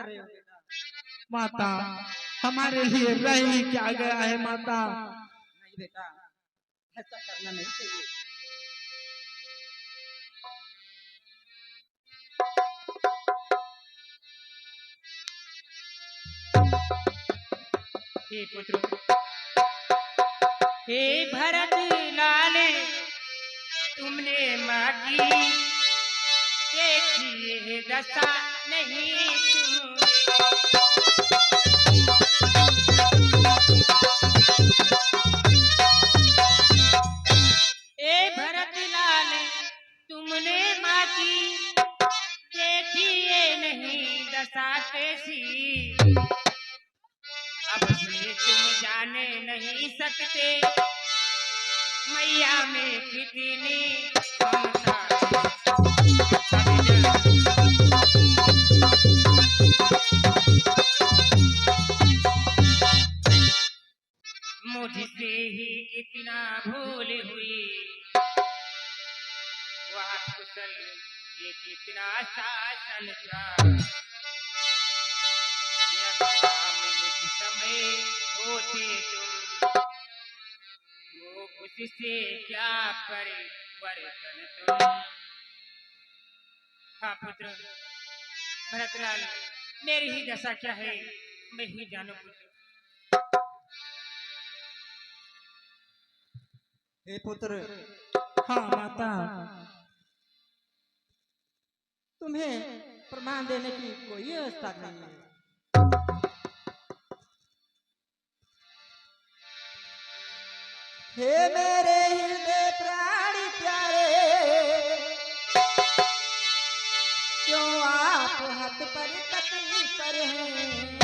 कर रहे हो बेटा? माता हमारे लिए रह ही क्या गया है माता। नहीं बेटा, ऐसा करना नहीं चाहिए। हे पुत्र, हे भरत लाल, तुमने माँ की देखी दशा नहीं तुम। हे भरत लाल, तुमने माँ की देखी नहीं दशा कैसी। अब से तुम जाने नहीं सकते मैया में कितनी ममता। मुझसे ही कितना भूल हुई, वह कुशल ये कितना शासन था। उस समय होते तुम, वो उससे क्या परिवर्तन तुम। हाँ पुत्र भरतलाल, मेरी ही दशा क्या है मैं ही जानू पुत्र। हे पुत्र, हाँ माता। तुम्हें प्रमाण देने की कोई व्यवस्था नहीं है। हे मेरे हृदय प्राण प्यारे, क्यों आप हद पर तत्पर हैं?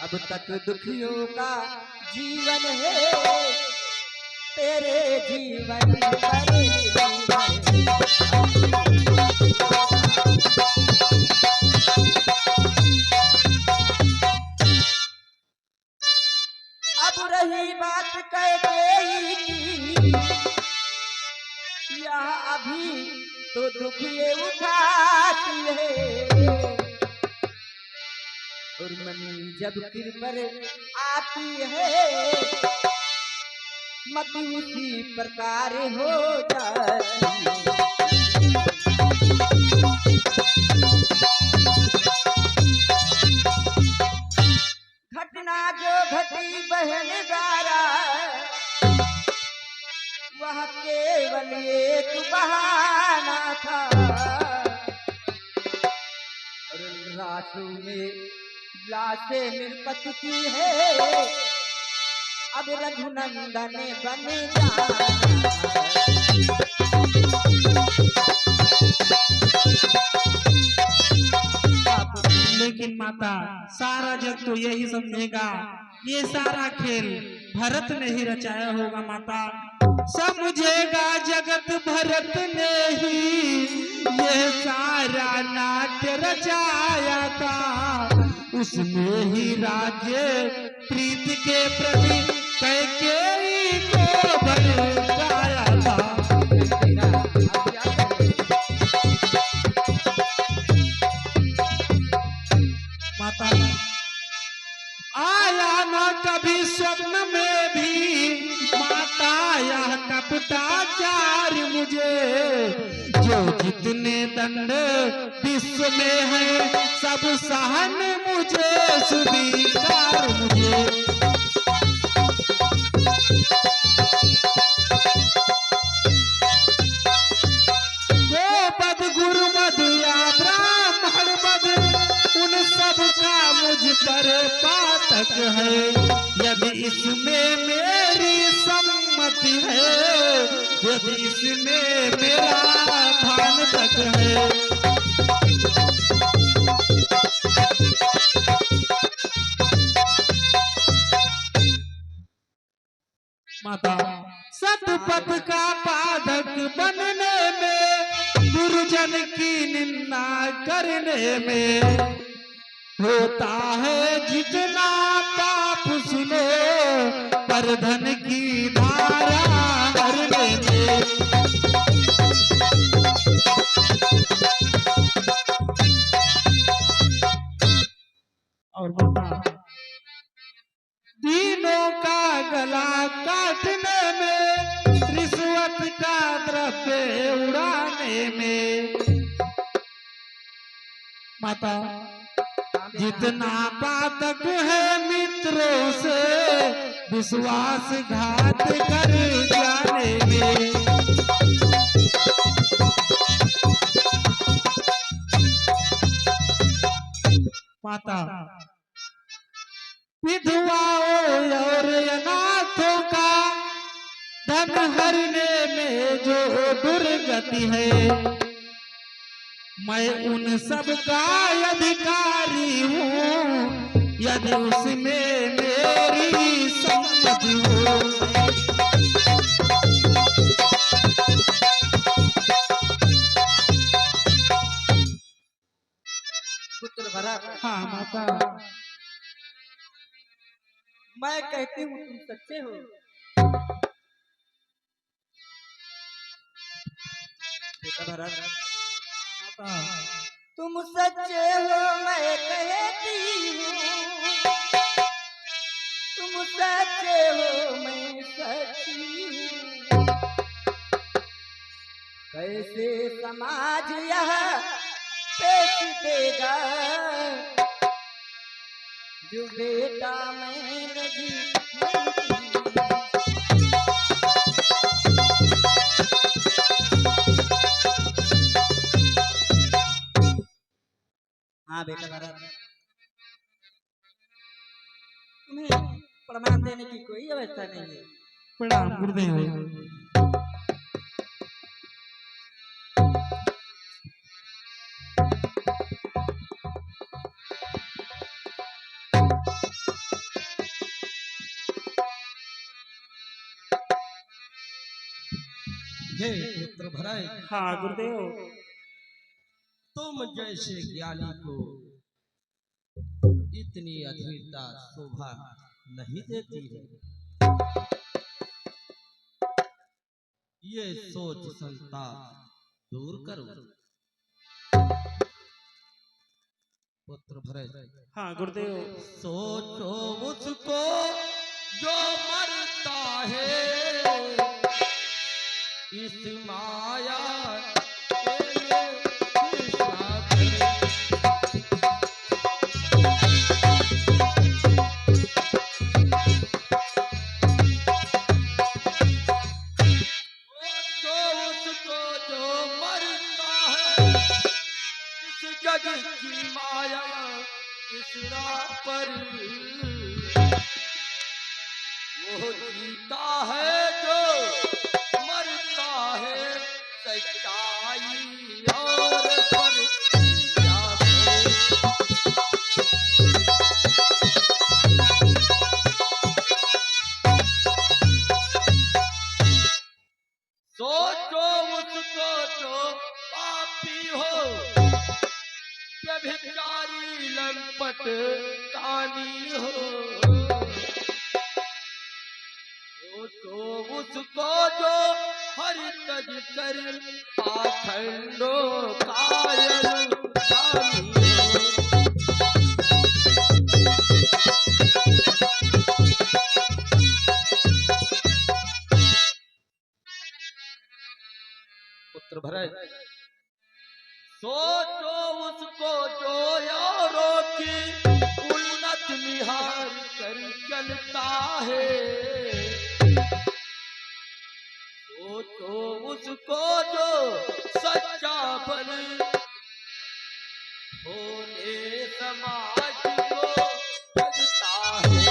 अब तक दुखियों का जीवन है, तेरे जीवन पर अब रही बात कैकेयी की, यह अभी तो दुख ये उठाती है। उर्मनी जब सिर पर आती है, मत उसी प्रकार हो जाती है। घटना जो घटी बहन गारा, वह केवल एक बहाना था। और रातों में लाशें निर्पत की है, अब रघुनंदन बन जाना। लेकिन माता सारा जग तो यही समझेगा ये सारा खेल भरत ने ही रचाया होगा माता। समझेगा जगत भरत ने ही ये सारा नाट्य रचाया था। उसने ही राज्य प्रीत के प्रति कैकेयी को भड़काया था। माता आया न कभी स्वप्न में भी माता यह कपटाचार मुझे। जो जितने दंड विश्व में है सब सहन मुझे स्वीकार मुझे। गोपद गुरुमद या ब्राह्मण पद उन सब का मुझ पर पातक है। यदि इसमें मेरी सम्मति है, यदि इसमें मेरा भान तक है। माता सतपथ का पादक बनने में, गुरुजन की निंदा करने में होता है जितना पाप सुनो, पर धन की धारा हरने में। माता जितना पातक है मित्रों से विश्वासघात कर जाने में। माता विधवाओं और अनाथों का धन हरने में जो दुर्गति है, मैं उन सब का अधिकारी हूँ यदि उसमें मेरी सम्मति हो। पुत्र भरत, हाँ माता। मैं कहती हूँ तुम सच्चे हो। बेटा भरत, तुम सच्चे हो मैं कहती हूँ, तुम सच्चे हो मैं सच्ची हूँ। कैसे समाज यह पेश देगा जो बेटा मैं नहीं। हाँ बेटा भरत, तुम्हें प्रमाण देने की कोई अवस्था नहीं है। प्रणाम गुरुदेव। हे पुत्र भरत, हाँ गुरुदेव। तुम जैसे ज्ञानी को इतनी अधीरता शोभा नहीं देती है। ये सोच संताप दूर करो। पुत्र भरत, हाँ गुरुदेव। सोचो उसको जो मरता है इस माया जग की माया इस राह पर वो जीता है जो मरता है सच्चाई और पर सोचो उसको जो पापी हो व्यभिचारी लंपट कानी हो। सोचो उसको जो हरि तज कर पाखंडो कायल कानी हो। पुत्र भरत, सोचो उसको जो यारों की उन्नत निहार कर चलता है। सोचो उसको जो सच्चा बल भोले समाज को जगता है।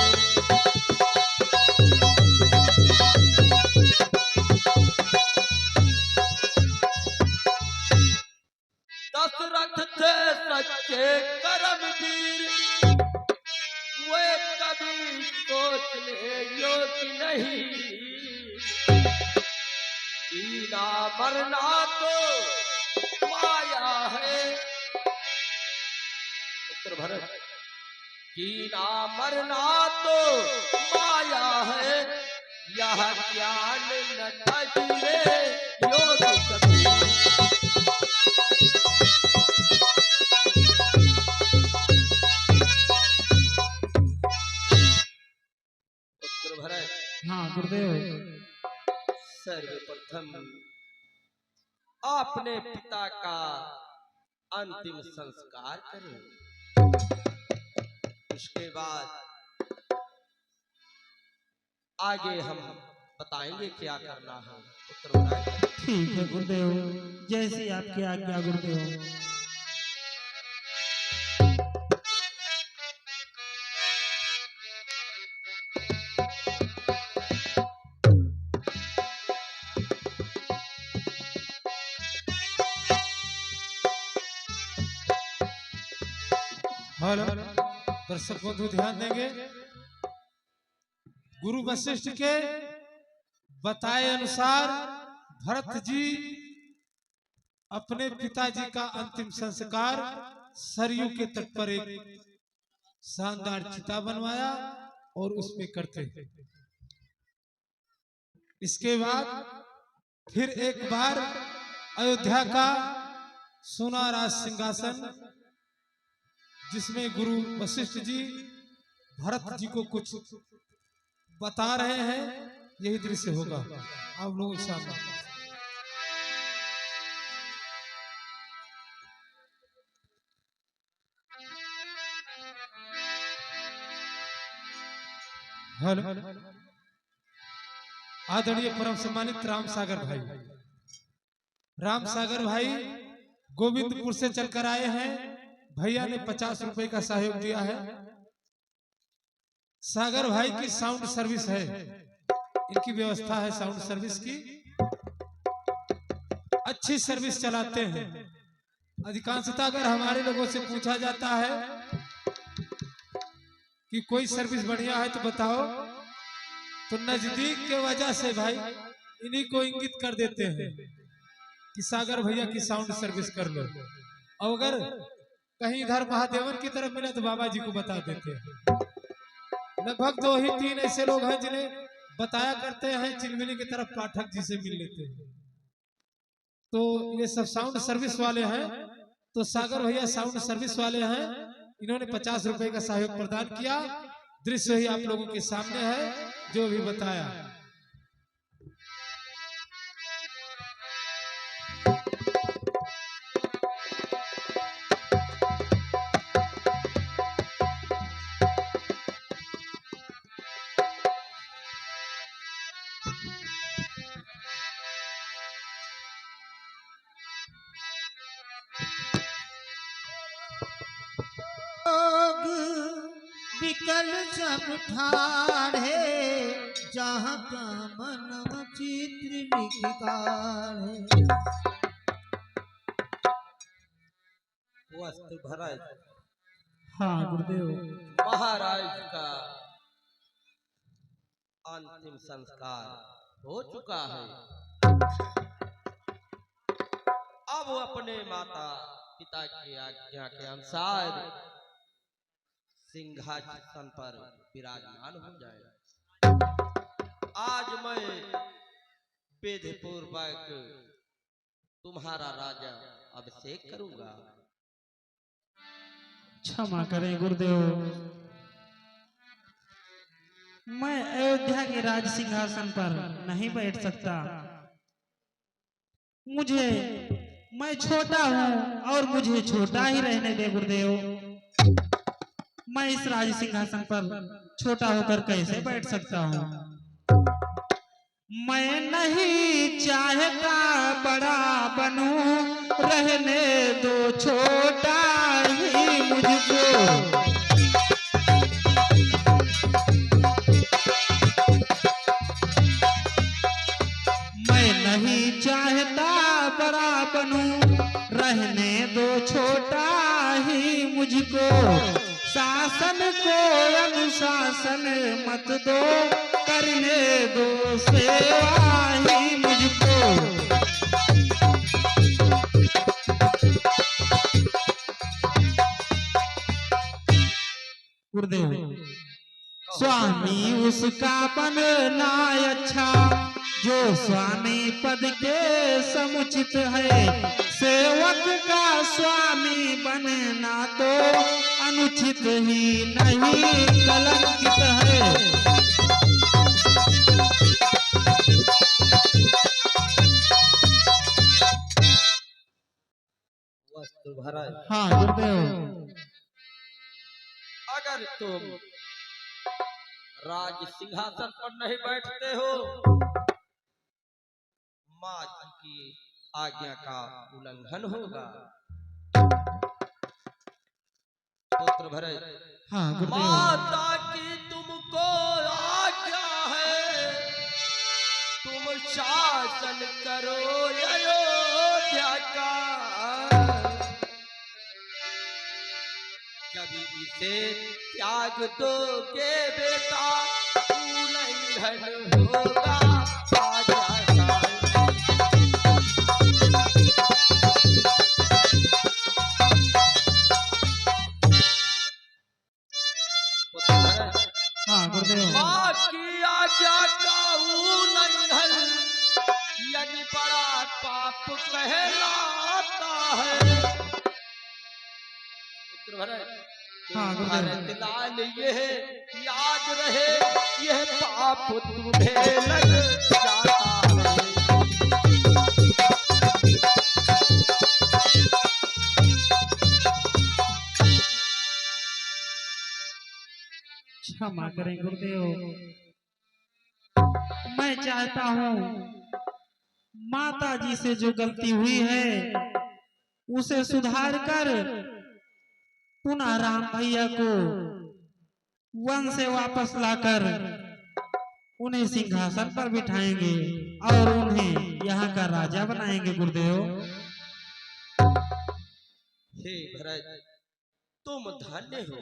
दशरथ थे सच्चे कर्मवीर, वे कभी सोचने योग्य नहीं। जीना मरना तो माया है। पुत्र भरत, जीना मरना तो माया है, यह ज्ञान न तजले योग्य कभी। हाँ गुरुदेव। सर्वप्रथम आपने पिता का अंतिम संस्कार करें। उसके बाद आगे हम बताएंगे क्या करना है। उत्तरायण ठीक है गुरुदेव, जैसी आपकी आज्ञा गुरुदेव। हेलो दर्शक बंधु, ध्यान देंगे। गुरु वशिष्ठ के बताए अनुसार भरत जी अपने पिताजी का अंतिम संस्कार सरयू के तट पर एक शानदार चिता बनवाया और उसमें करते हैं। इसके बाद फिर एक बार अयोध्या का सोना राज सिंहासन, जिसमें गुरु वशिष्ठ जी भरत जी को कुछ बता रहे हैं, यही दृश्य होगा आप लोगों के सामने। हेलो आदरणीय परम सम्मानित राम सागर भाई, राम सागर भाई गोविंदपुर से चलकर आए हैं। भैया ने 50 रुपए का सहयोग दिया है। सागर भाई की साउंड सर्विस है, इनकी व्यवस्था है साउंड सर्विस की, अच्छी सर्विस चलाते हैं। अधिकांशतः अगर हमारे लोगों से पूछा जाता है कि कोई सर्विस बढ़िया है तो बताओ, तो नजदीक के वजह से भाई इन्हीं को इंगित कर देते हैं कि सागर भैया की साउंड सर्विस कर लो। और अगर कहीं इधर महादेवन की तरफ मिला तो बाबा जी को बता देते हैं। लगभग 2 ही 3 ऐसे लोग हैं जिन्हें बताया करते हैं, चिलमिली की तरफ पाठक जी से मिल लेते हैं। तो ये सब साउंड सर्विस वाले हैं। तो सागर भैया साउंड सर्विस वाले हैं, इन्होंने 50 रुपए का सहयोग प्रदान किया। दृश्य ही आप लोगों के सामने है जो भी बताया। विकल सब ठाढ़े जहाँ का मन चित्र विकारे। वस्त्र भराई हाँ गुरुदेव। महाराज का अंतिम संस्कार हो चुका है। अब वो अपने माता पिता की आज्ञा के अनुसार सिंहासन पर विराजमान हो जाए। आज मैं वेद पूर्वक तुम्हारा राजा अभिषेक करूंगा। क्षमा करें गुरुदेव, मैं अयोध्या के राज सिंहासन पर नहीं बैठ सकता। मैं छोटा हूँ और मुझे छोटा ही रहने दे गुरुदेव। मैं इस राज सिंहासन पर छोटा होकर कैसे बैठ सकता हूँ? मैं नहीं चाहता बड़ा बनूं, रहने दो छोटा ही मुझको। मैं नहीं चाहता बड़ा बनूं, रहने दो छोटा ही मुझको। शासन को अनुशासन मत दो, करने दो सेवा ही मुझको। गुरुदेव, स्वामी उसका बनना अच्छा जो स्वामी पद के समुचित है। सेवक का स्वामी बनना तो अनुचित ही नहीं कलंकित है। वस्त्र भरा। हाँ गुरुदेव। अगर तुम राज सिंहासन पर नहीं बैठते हो, माँ जी की आज्ञा का उल्लंघन होगा। पुत्र भरे, हाँ गुरुदेव। माता की तुमको आज्ञा है, तुम शासन करो अयोध्या का। जब इसे त्याग दोगे बेटा, उल्लंघन होगा आज्ञा का। हाँ गुरुदेव। माँ की आज्ञा का उल्लंघन यदि बड़ा पाप कहलाता है। पुत्र भरे, हाँ गुरुदेव। भरत लाल यह याद रहे, यह पाप तुम्हें लग जाता है। क्षमा करें गुरुदेव। मैं चाहता हूँ माता जी से जो गलती हुई है उसे सुधार कर पुनः राम भैया को वन से वापस लाकर उन्हें सिंहासन पर बिठाएंगे और उन्हें यहाँ का राजा बनाएंगे गुरुदेव। हे भरत, तुम धन्य हो,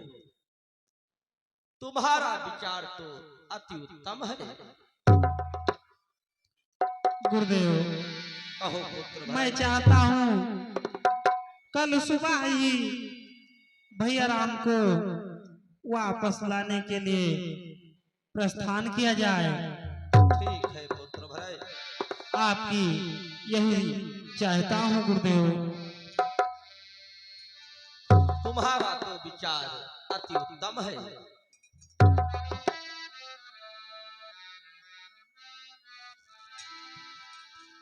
तुम्हारा विचार तो अति उत्तम है। गुरुदेव कहो पुत्र भरत। मैं चाहता हूँ कल सुबह ही भैया राम को वापस लाने के लिए प्रस्थान किया जाए। ठीक है पुत्र भरे, आपकी यही चाहता हूँ गुरुदेव। तुम्हारा तो विचार अति उत्तम है।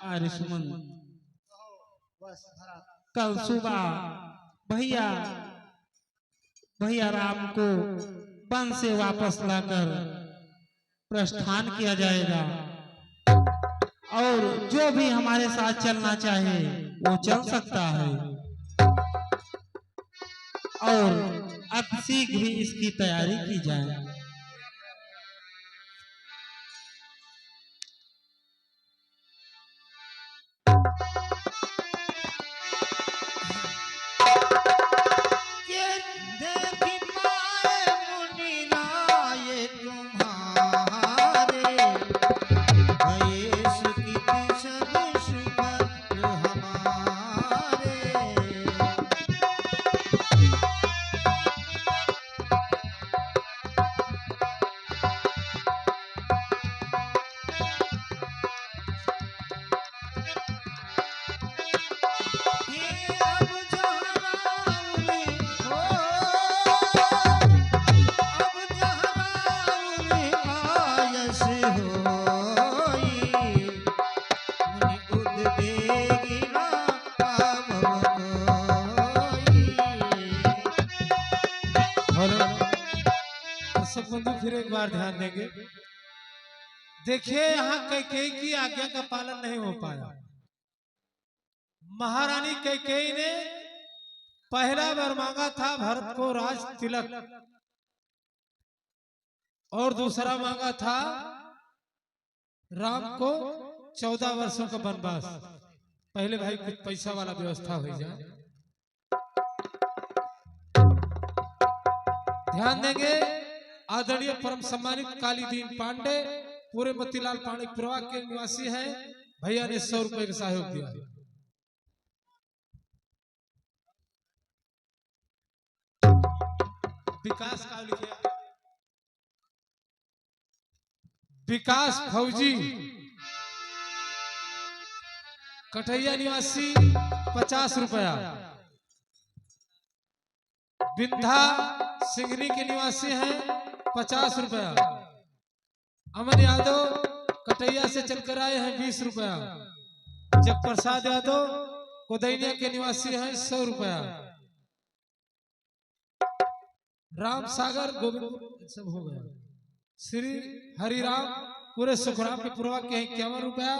आर्य सुमन, कल सुबह भैया राम को वन से वापस लाकर प्रस्थान किया जाएगा और जो भी हमारे साथ चलना चाहे वो चल सकता है और अब शीघ्र ही इसकी तैयारी की जाए। फिर एक बार ध्यान देंगे। देखिए यहाँ कैकेयी की आज्ञा का पालन नहीं हो पाया। महारानी कैकेयी ने पहला बार मांगा था भरत को राज तिलक और दूसरा मांगा था राम को 14 वर्षों का वनवास। पहले भाई कुछ पैसा वाला व्यवस्था हो जाए। ध्यान देंगे। आदरणीय परम सम्मानित कालीदीन पांडे पूरे मोतीलाल पानी प्रवाह के निवासी हैं। भैया ने 100 रुपए का सहयोग दिया। विकास का लिखे विकास फौजी कठैया निवासी 50 रुपया। बिंधा सिंगनी के निवासी हैं 50 रुपया। अमन यादव कटैया से चलकर आए हैं 20 रुपया। जग प्रसाद यादव कोदैनिया के निवासी हैं 100 रुपया। राम सागर गोविंद सब हो गया। श्री हरिराम पूरे सुखराम के पूर्वा के 51 रुपया।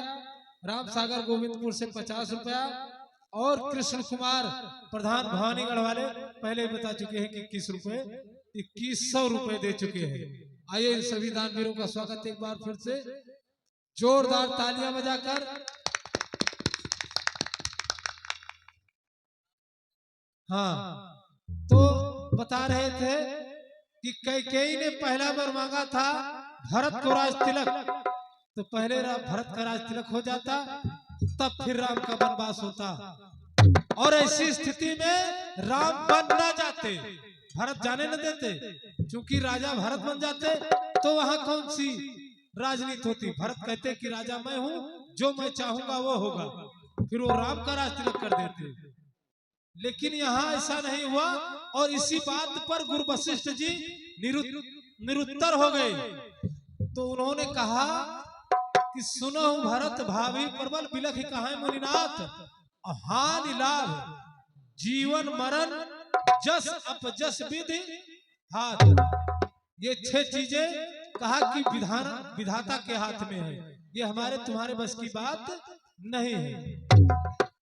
राम सागर गोविंदपुर से 50 रुपया। और कृष्ण कुमार प्रधान भवानीगढ़ वाले पहले ही बता चुके हैं कि 21 रुपए 2100 रुपए दे चुके हैं। आइए इन सभी दानवीरों का स्वागत एक बार फिर से जोरदार तालियां बजाकर। हाँ, तो बता रहे थे कि कैकेयी ने पहला बार मांगा था भरत को राज तिलक, तो पहले भरत का राज तिलक हो जाता, तब फिर राम का वनवास होता। और ऐसी स्थिति में राम बन न जाते, भरत जाने न देते, क्योंकि राजा भरत बन जाते तो वहां कौन सी राजनीति होती। भरत कहते कि राजा मैं हूं, जो मैं चाहूंगा वो होगा, फिर वो राम का राज तिलक कर देते। लेकिन यहाँ ऐसा नहीं हुआ और इसी बात पर गुरु वशिष्ठ जी निरुत्तर हो गए। तो उन्होंने कहा कि सुनो भरत भावी प्रबल बिलख कहां मुनिनाथ, हानि लाभ जीवन मरण जस अपजस विधि हाथ। ये 6 चीजें कहा कि विधाता के हाथ में है, ये हमारे तुम्हारे बस की बात नहीं है।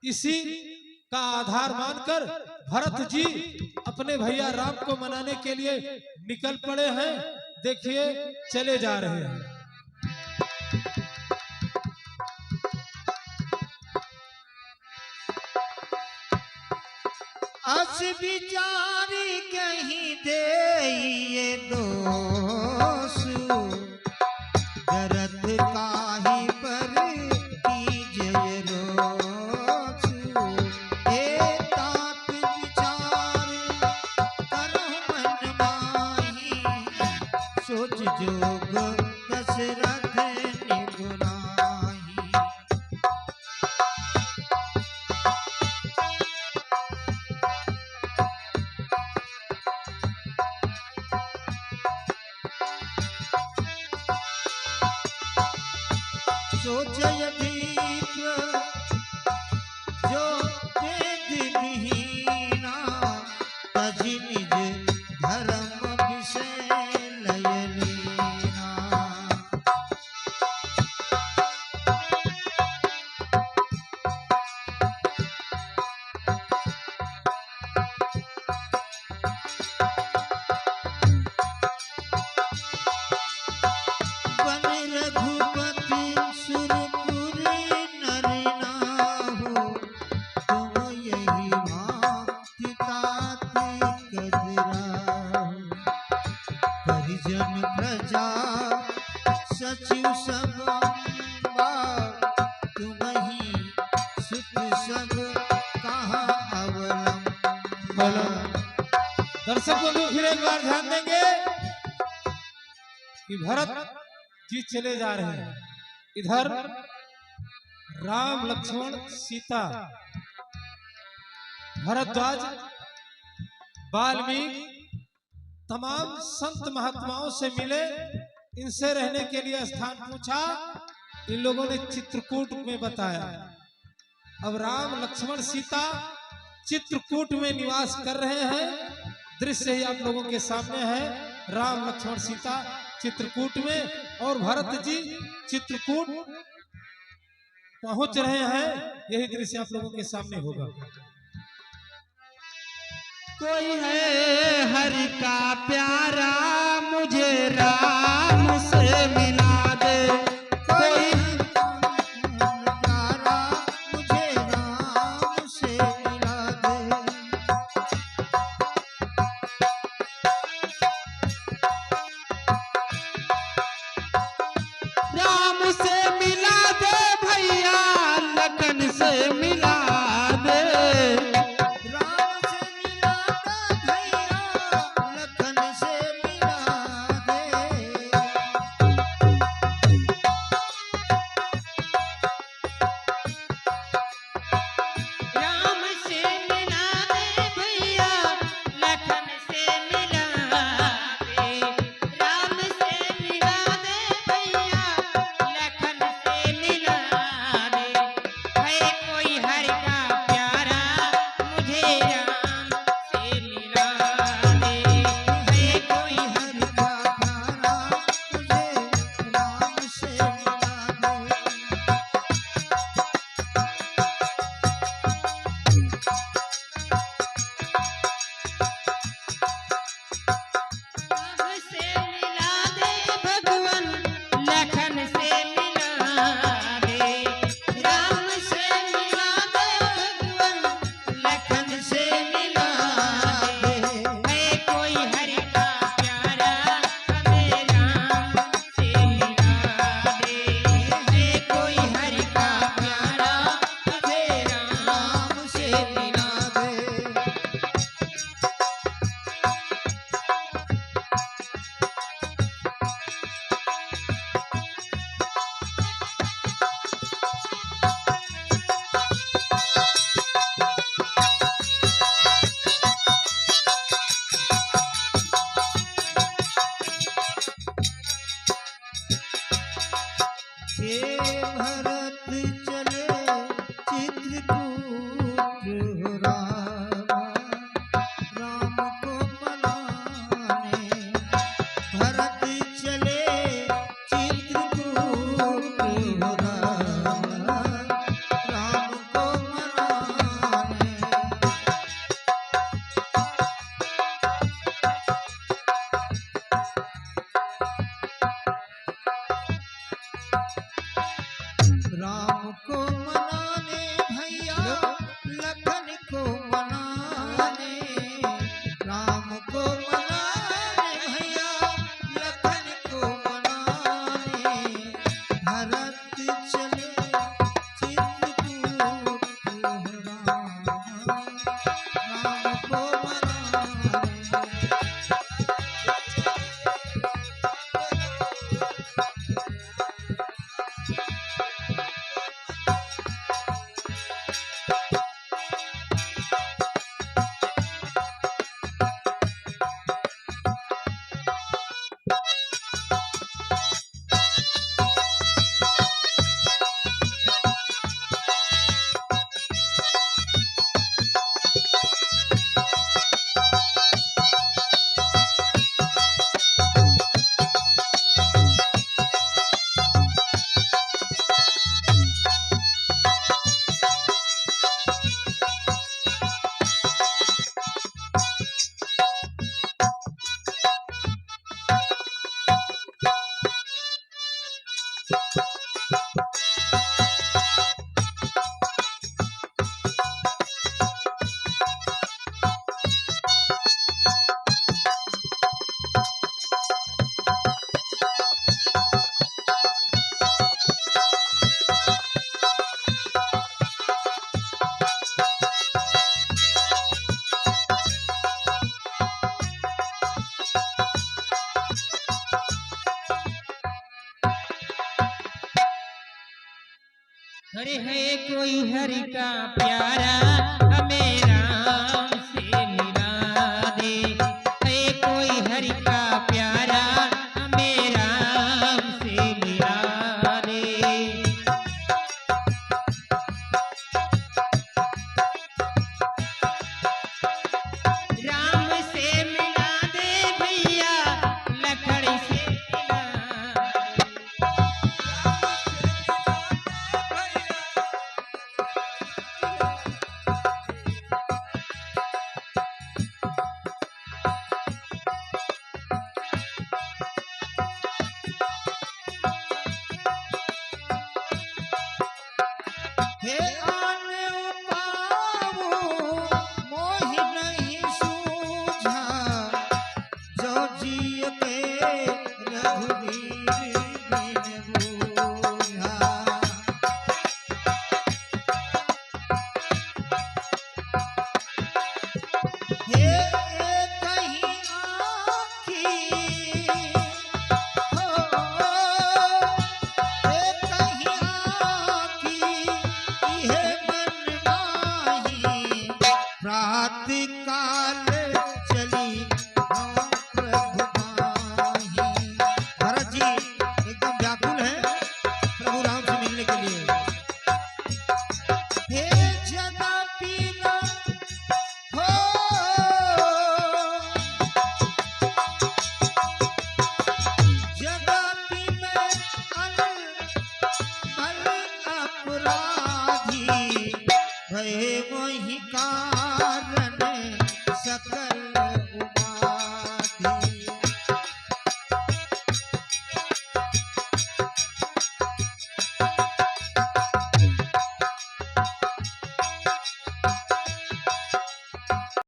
इसी का आधार मानकर भरत जी अपने भैया राम को मनाने के लिए निकल पड़े हैं। देखिए चले जा रहे हैं। अस विचारी कहीं दे दोष, दरद काही पर कीजय रोष। ए तात विचार करहु मन माही, सोच जोग दशरथ निगुनाही। सोचय दीप जो वेद विहीना, तजि निज धर्म विषय लय लीना। बन रघुपति सुरपुर नर नाहु, तुम यही भांति तात कदराहु। परिजन प्रजा सचिव सब तुम ही सुत सब कहाँ अवलंबा। दर्शक बंधु फिर एक बार ध्यान देंगे कि भरत जी चले जा रहे हैं। इधर राम लक्ष्मण सीता भरद्वाज वाल्मीकि तमाम संत महात्माओं से मिले, इनसे रहने के लिए स्थान पूछा। इन लोगों ने चित्रकूट में बताया। अब राम लक्ष्मण सीता चित्रकूट में निवास कर रहे हैं। दृश्य ही आप लोगों के सामने है। राम लक्ष्मण सीता चित्रकूट में और भरत जी चित्रकूट पहुंच रहे हैं। यही दृश्य आप लोगों के सामने होगा। कोई है हरि का प्यारा, मुझे राम से मिला दे। कोई प्यारा मुझे राम से मिला दे। राम से मिला दे भैया, लखन से मिला दे। राम से मिला दे भैया, लखन से मिला दे। राम से मिला दे भैया, लखन से मिला दे। राम से मिला दे भैया, लखन से मिला दे। है कोई को मनाने। हरे है कोई हरि का प्यारा, मेरा